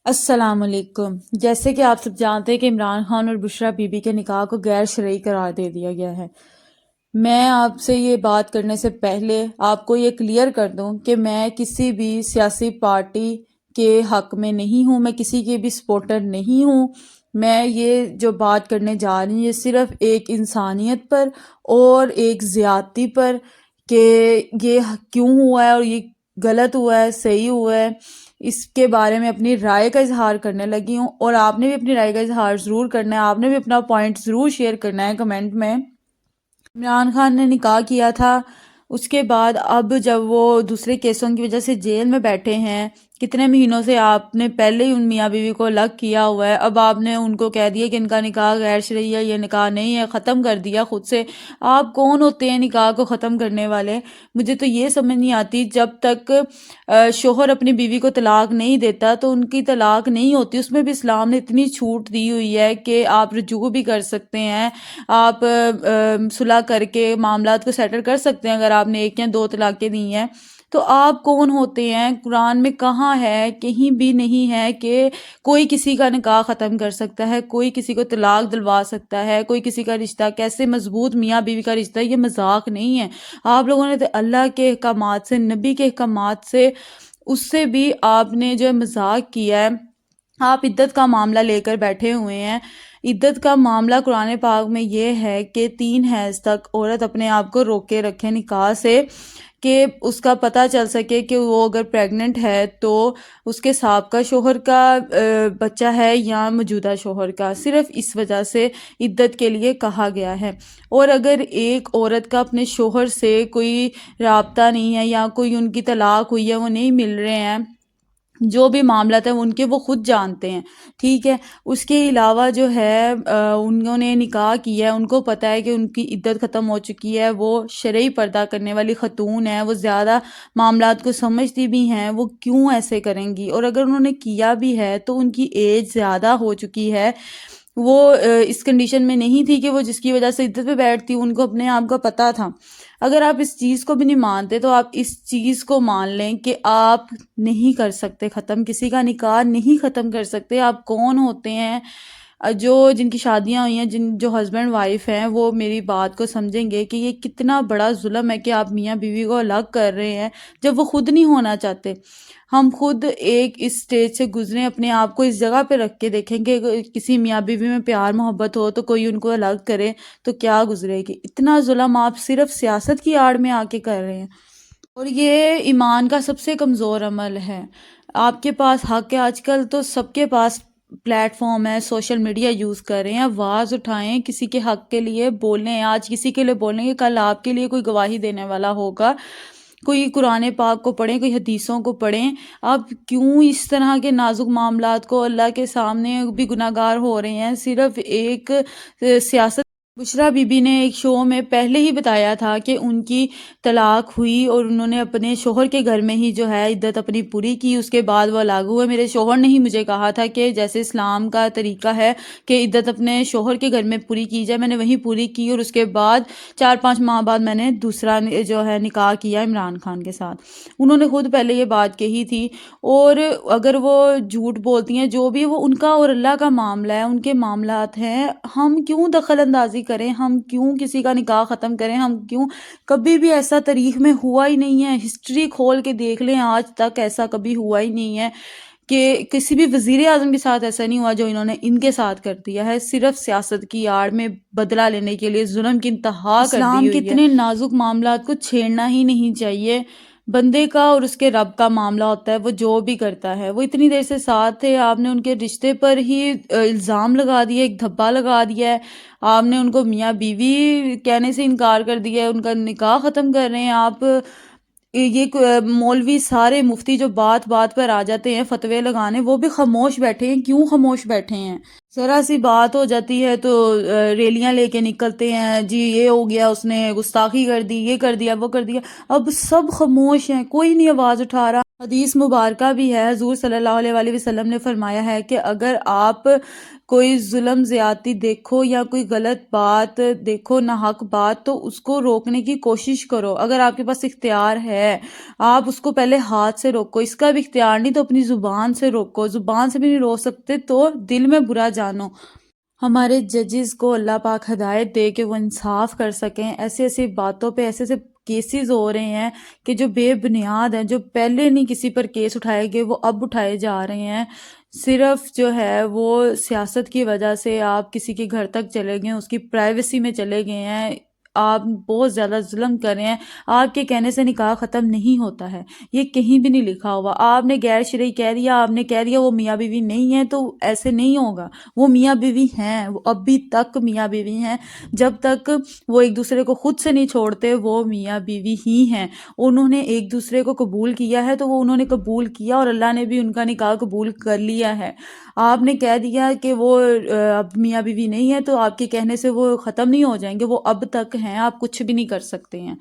السلام علیکم۔ جیسے کہ آپ سب جانتے ہیں کہ عمران خان اور بشریٰ بی بی کے نکاح کو غیر شرعی قرار دے دیا گیا ہے۔ میں آپ سے یہ بات کرنے سے پہلے آپ کو یہ کلیئر کر دوں کہ میں کسی بھی سیاسی پارٹی کے حق میں نہیں ہوں، میں کسی کے بھی سپورٹر نہیں ہوں۔ میں یہ جو بات کرنے جا رہی ہوں یہ صرف ایک انسانیت پر اور ایک زیادتی پر کہ یہ کیوں ہوا ہے اور یہ غلط ہوا ہے صحیح ہوا ہے، اس کے بارے میں اپنی رائے کا اظہار کرنے لگی ہوں، اور آپ نے بھی اپنی رائے کا اظہار ضرور کرنا ہے، آپ نے بھی اپنا پوائنٹ ضرور شیئر کرنا ہے کمنٹ میں۔ عمران خان نے نکاح کیا تھا، اس کے بعد اب جب وہ دوسرے کیسوں کی وجہ سے جیل میں بیٹھے ہیں، کتنے مہینوں سے آپ نے پہلے ہی ان میاں بیوی کو الگ کیا ہوا ہے، اب آپ نے ان کو کہہ دیا کہ ان کا نکاح غیر شرعی ہے، یہ نکاح نہیں ہے، ختم کر دیا خود سے۔ آپ کون ہوتے ہیں نکاح کو ختم کرنے والے؟ مجھے تو یہ سمجھ نہیں آتی، جب تک شوہر اپنی بیوی کو طلاق نہیں دیتا تو ان کی طلاق نہیں ہوتی۔ اس میں بھی اسلام نے اتنی چھوٹ دی ہوئی ہے کہ آپ رجوع بھی کر سکتے ہیں، آپ صلح کر کے معاملات کو سیٹل کر سکتے ہیں اگر آپ نے ایک یا دو طلاقیں دی ہیں۔ تو آپ کون ہوتے ہیں؟ قرآن میں کہاں ہے؟ کہیں بھی نہیں ہے کہ کوئی کسی کا نکاح ختم کر سکتا ہے، کوئی کسی کو طلاق دلوا سکتا ہے، کوئی کسی کا رشتہ کیسے مضبوط میاں بیوی کا رشتہ، یہ مذاق نہیں ہے۔ آپ لوگوں نے تو اللہ کے احکامات سے، نبی کے احکامات سے، اس سے بھی آپ نے جو مذاق کیا ہے۔ آپ عدت کا معاملہ لے کر بیٹھے ہوئے ہیں۔ عدت کا معاملہ قرآن پاک میں یہ ہے کہ 3 حیض تک عورت اپنے آپ کو روکے رکھے نکاح سے، کہ اس کا پتہ چل سکے کہ وہ اگر پریگننٹ ہے تو اس کے سابقہ شوہر کا بچہ ہے یا موجودہ شوہر کا، صرف اس وجہ سے عدت کے لیے کہا گیا ہے۔ اور اگر ایک عورت کا اپنے شوہر سے کوئی رابطہ نہیں ہے یا کوئی ان کی طلاق ہوئی ہے، وہ نہیں مل رہے ہیں، جو بھی معاملات ہیں ان کے وہ خود جانتے ہیں، ٹھیک ہے۔ اس کے علاوہ جو ہے انہوں نے نکاح کیا ہے، ان کو پتہ ہے کہ ان کی عدت ختم ہو چکی ہے، وہ شرعی پردہ کرنے والی خاتون ہیں، وہ زیادہ معاملات کو سمجھتی بھی ہیں، وہ کیوں ایسے کریں گی؟ اور اگر انہوں نے کیا بھی ہے تو ان کی ایج زیادہ ہو چکی ہے، وہ اس کنڈیشن میں نہیں تھی کہ وہ جس کی وجہ سے عدت پہ بیٹھتی، ان کو اپنے آپ کا پتہ تھا۔ اگر آپ اس چیز کو بھی نہیں مانتے تو آپ اس چیز کو مان لیں کہ آپ نہیں کر سکتے ختم، کسی کا نکاح نہیں ختم کر سکتے۔ آپ کون ہوتے ہیں؟ جن کی شادیاں ہوئی ہیں، جو ہسبینڈ وائف ہیں، وہ میری بات کو سمجھیں گے کہ یہ کتنا بڑا ظلم ہے کہ آپ میاں بیوی کو الگ کر رہے ہیں جب وہ خود نہیں ہونا چاہتے۔ ہم خود ایک اس سٹیج سے گزرے، اپنے آپ کو اس جگہ پہ رکھ کے دیکھیں کہ کسی میاں بیوی میں پیار محبت ہو تو کوئی ان کو الگ کرے تو کیا گزرے گی۔ اتنا ظلم آپ صرف سیاست کی آڑ میں آ کے کر رہے ہیں، اور یہ ایمان کا سب سے کمزور عمل ہے۔ آپ کے پاس حق ہے، آج کل تو سب کے پاس پلیٹ فارم ہے، سوشل میڈیا یوز کر رہے ہیں، آواز اٹھائیں، کسی کے حق کے لیے بولیں۔ آج کسی کے لیے بولیں گے، کل آپ کے لیے کوئی گواہی دینے والا ہوگا۔ کوئی قرآن پاک کو پڑھیں، کوئی حدیثوں کو پڑھیں۔ آپ کیوں اس طرح کے نازک معاملات کو اللہ کے سامنے بھی گناہ گار ہو رہے ہیں صرف ایک سیاست؟ بشریٰ بی بی نے ایک شو میں پہلے ہی بتایا تھا کہ ان کی طلاق ہوئی اور انہوں نے اپنے شوہر کے گھر میں ہی جو ہے عدت اپنی پوری کی، اس کے بعد وہ الگ ہوئے۔ میرے شوہر نے ہی مجھے کہا تھا کہ جیسے اسلام کا طریقہ ہے کہ عدت اپنے شوہر کے گھر میں پوری کی جائے، میں نے وہیں پوری کی، اور اس کے بعد 4-5 ماہ بعد میں نے دوسرا جو ہے نکاح کیا عمران خان کے ساتھ۔ انہوں نے خود پہلے یہ بات کہی تھی، اور اگر وہ جھوٹ بولتی ہیں جو بھی، وہ ان کا اور اللہ کا معاملہ ہے، ان کے معاملات ہیں۔ ہم کیوں دخل اندازی کریں؟ ہم کیوں کسی کا نکاح ختم کریں؟ ہم کیوں؟ کبھی بھی ایسا تاریخ میں ہوا ہی نہیں ہے، ہسٹری کھول کے دیکھ لیں، آج تک ایسا کبھی ہوا ہی نہیں ہے کہ کسی بھی وزیر اعظم کے ساتھ ایسا نہیں ہوا جو انہوں نے ان کے ساتھ کر دیا ہے، صرف سیاست کی آڑ میں بدلہ لینے کے لیے ظلم کی انتہا کر دی ہوئی ہے۔ اسلام کے اتنے نازک معاملات کو چھیڑنا ہی نہیں چاہیے۔ بندے کا اور اس کے رب کا معاملہ ہوتا ہے، وہ جو بھی کرتا ہے۔ وہ اتنی دیر سے ساتھ تھے، آپ نے ان کے رشتے پر ہی الزام لگا دیا، ایک دھبا لگا دیا ہے، آپ نے ان کو میاں بیوی کہنے سے انکار کر دیا ہے، ان کا نکاح ختم کر رہے ہیں آپ۔ یہ مولوی سارے مفتی جو بات بات پر آ جاتے ہیں فتوے لگانے، وہ بھی خاموش بیٹھے ہیں۔ کیوں خاموش بیٹھے ہیں؟ ذرا سی بات ہو جاتی ہے تو ریلیاں لے کے نکلتے ہیں، جی یہ ہو گیا، اس نے گستاخی کر دی، یہ کر دیا، وہ کر دیا۔ اب سب خاموش ہیں، کوئی نہیں آواز اٹھا رہا۔ حدیث مبارکہ بھی ہے، حضور صلی اللہ علیہ وآلہ وسلم نے فرمایا ہے کہ اگر آپ کوئی ظلم زیادتی دیکھو یا کوئی غلط بات دیکھو، ناحق بات، تو اس کو روکنے کی کوشش کرو۔ اگر آپ کے پاس اختیار ہے، آپ اس کو پہلے ہاتھ سے روکو۔ اس کا بھی اختیار نہیں تو اپنی زبان سے روکو۔ زبان سے بھی نہیں روک سکتے تو دل میں برا جانو۔ ہمارے ججز کو اللہ پاک ہدایت دے کہ وہ انصاف کر سکیں۔ ایسی ایسی باتوں پہ ایسے ایسے کیسز ہو رہے ہیں کہ جو بے بنیاد ہیں، جو پہلے نہیں کسی پر کیس اٹھائے گئے وہ اب اٹھائے جا رہے ہیں، صرف جو ہے وہ سیاست کی وجہ سے۔ آپ کسی کے گھر تک چلے گئے، اس کی پرائیویسی میں چلے گئے ہیں، آپ بہت زیادہ ظلم کر رہے ہیں۔ آپ کے کہنے سے نکاح ختم نہیں ہوتا ہے، یہ کہیں بھی نہیں لکھا ہوا۔ آپ نے غیر شرعی کہہ دیا، آپ نے کہہ دیا وہ میاں بیوی نہیں ہے، تو ایسے نہیں ہوگا۔ وہ میاں بیوی ہیں، وہ ابھی تک میاں بیوی ہیں۔ جب تک وہ ایک دوسرے کو خود سے نہیں چھوڑتے وہ میاں بیوی ہی ہیں۔ انہوں نے ایک دوسرے کو قبول کیا ہے تو وہ انہوں نے قبول کیا، اور اللہ نے بھی ان کا نکاح قبول کر لیا ہے۔ آپ نے کہہ دیا کہ وہ اب میاں بیوی نہیں ہے، تو آپ کے کہنے سے وہ ختم نہیں ہو جائیں گے، وہ اب تک ہیں، آپ کچھ بھی نہیں کر سکتے ہیں۔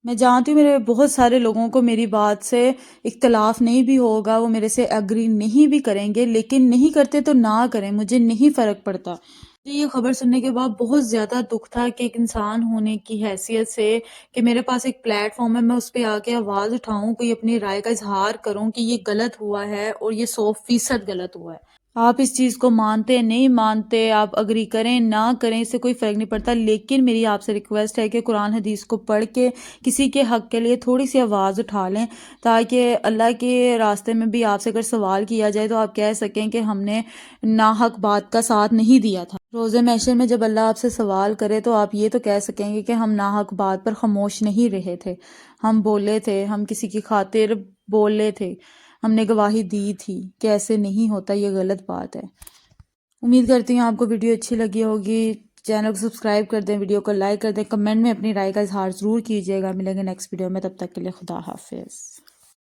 میں جانتی ہوں میرے بہت سارے لوگوں کو میری بات سے اختلاف نہیں بھی ہوگا، وہ میرے سے ایگری نہیں بھی کریں گے، لیکن نہیں کرتے تو نہ کریں، مجھے نہیں فرق پڑتا۔ مجھے یہ خبر سننے کے بعد بہت زیادہ دکھ تھا کہ ایک انسان ہونے کی حیثیت سے کہ میرے پاس ایک پلیٹ فارم ہے، میں اس پہ آ کے آواز اٹھاؤں، کوئی اپنی رائے کا اظہار کروں کہ یہ غلط ہوا ہے اور یہ 100% غلط ہوا ہے۔ آپ اس چیز کو مانتے نہیں مانتے، آپ اگری کریں نہ کریں، اس سے کوئی فرق نہیں پڑتا، لیکن میری آپ سے ریکویسٹ ہے کہ قرآن حدیث کو پڑھ کے کسی کے حق کے لیے تھوڑی سی آواز اٹھا لیں، تاکہ اللہ کے راستے میں بھی آپ سے اگر سوال کیا جائے تو آپ کہہ سکیں کہ ہم نے ناحق بات کا ساتھ نہیں دیا تھا۔ روز محشر میں جب اللہ آپ سے سوال کرے تو آپ یہ تو کہہ سکیں گے کہ ہم ناحق بات پر خاموش نہیں رہے تھے، ہم بولے تھے، ہم کسی کی خاطر بولے تھے، ہم نے گواہی دی تھی کہ ایسے نہیں ہوتا، یہ غلط بات ہے۔ امید کرتی ہوں آپ کو ویڈیو اچھی لگی ہوگی۔ چینل کو سبسکرائب کر دیں، ویڈیو کو لائک کر دیں، کمنٹ میں اپنی رائے کا اظہار ضرور کیجیے گا۔ ملیں گے نیکسٹ ویڈیو میں، تب تک کے لیے خدا حافظ۔